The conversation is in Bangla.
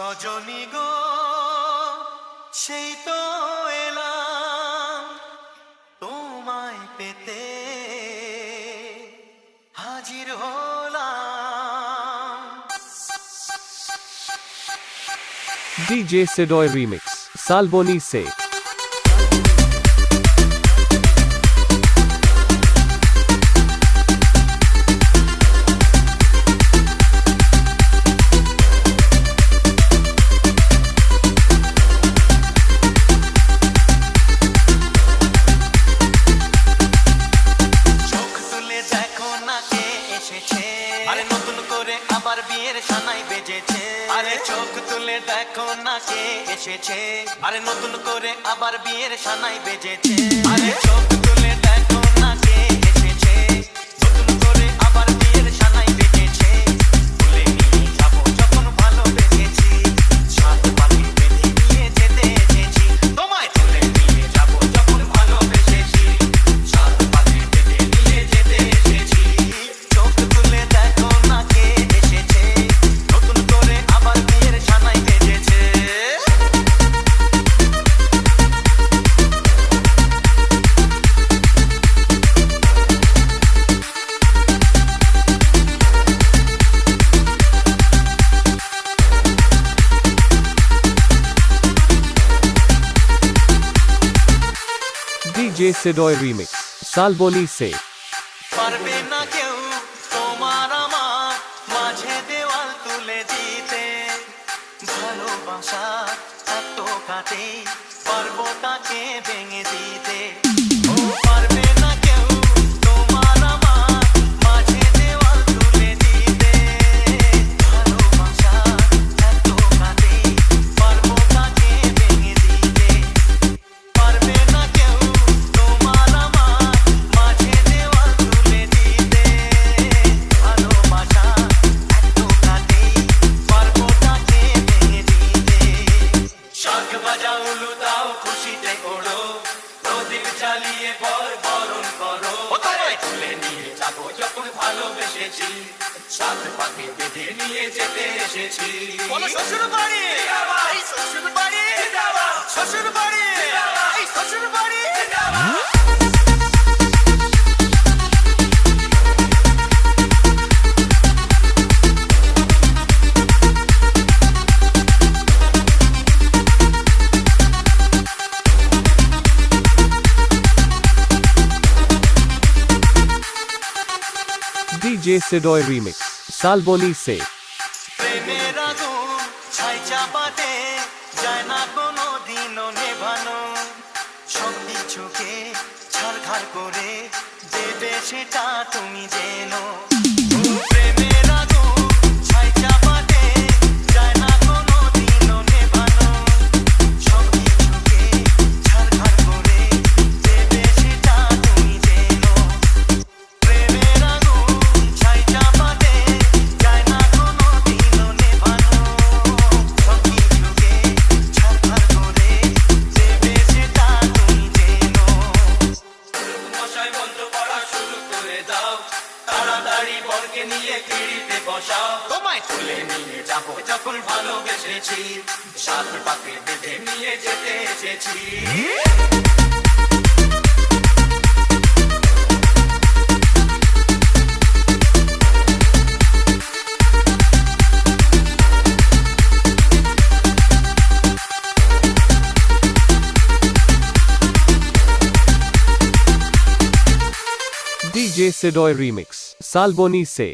রজনী গো সেই তো এলাম তোমায় পেতে হাজির হলাম। DJ Sidoy Remix, Salboni Se. আরে নতুন করে আবার বিয়ের সানাই বেজেছে, আরে চোখ তুলে দেখো না কে এসেছে, আরে নতুন করে আবার বিয়ের সানাই বেজেছে, আরে চোখ তুলে দেখো না কে এসেছে, নতুন করে আবার বিয়ের সানাই বেজেছে। তুলে নিয়ে যাবো যখন ভালোবেসেছি, সাত পাখি বেঁধে নিয়ে যেতে এসেছি, তোমায় তুলে নিয়ে যাবো যখন ভালোবেসেছি, সাত পাখি বেঁধে নিয়ে যেতে এসেছি। চোখ তুলে দেখো না কে এসেছে, নতুন করে আবার বিয়ের সানাই বেজেছে। DJ Sidoy Remix, Salboni Se. পারবে না কেউ তোমার আমার মাঝে দেওয়াল তুলে দিতে, ভালোবাসা এত কাটে পারবো তাকে ভেঙে দিতে। ও পারবে না কেউ তোমার আমার মাঝে দেওয়াল তুলে দিতে, ভালোবাসা এত কাটে পারবো তাকে ভেঙে দিতে। পারবে না কেউ তোমার আমার মাঝে দেওয়াল তুলে দিতে, ভালোবাসা এত কাটে পারবো তাকে ভেঙে দিতে। শাঁখ বাজাও লুদাও খুশিতে ওড়ো, প্রদীপ জ্বালিয়ে বরণ করো, তোমায় তুলে নিয়ে যাবো যখন ভালোবেসেছি, সাত পাখি বেঁধে নিয়ে যেতে এসেছি। শ্বশুর বাড়ি এই শ্বশুর বাড়ি, শ্বশুর বাড়ি এই শ্বশুর বাড়ি। DJ Sidoy Remix, Salboni Se. প্রেমের আগুন ছাই চাপাতে যায় না কোনো দিনও নেভানো, সব কিছুকে ছারখার করে দেবে সেটা তুমি জেনো। প্রেমের আগুন ছাই চাপাতে যায় না কোনো দিনও নেভানো, সব কিছুকে ছারখার করে দেবে সেটা তুমি জেনো। প্রেমের আগুন ছাই চাপাতে যায় না কোনো দিনও নেভানো, সব কিছুকে ছারখার করে দেবে সেটা তুমি জেনো। মশাই বন্ধ করা শুরু করে দাও, তাড়াতাড়ি বরকে নিয়ে পিড়িতে বসাও, তোমায় তুলে নিয়ে যাবো যখন ভালোবেসেছি, সাত পাখি বেঁধে নিয়ে যেতে এসেছি। DJ Sidoy Remix, Salboni Se.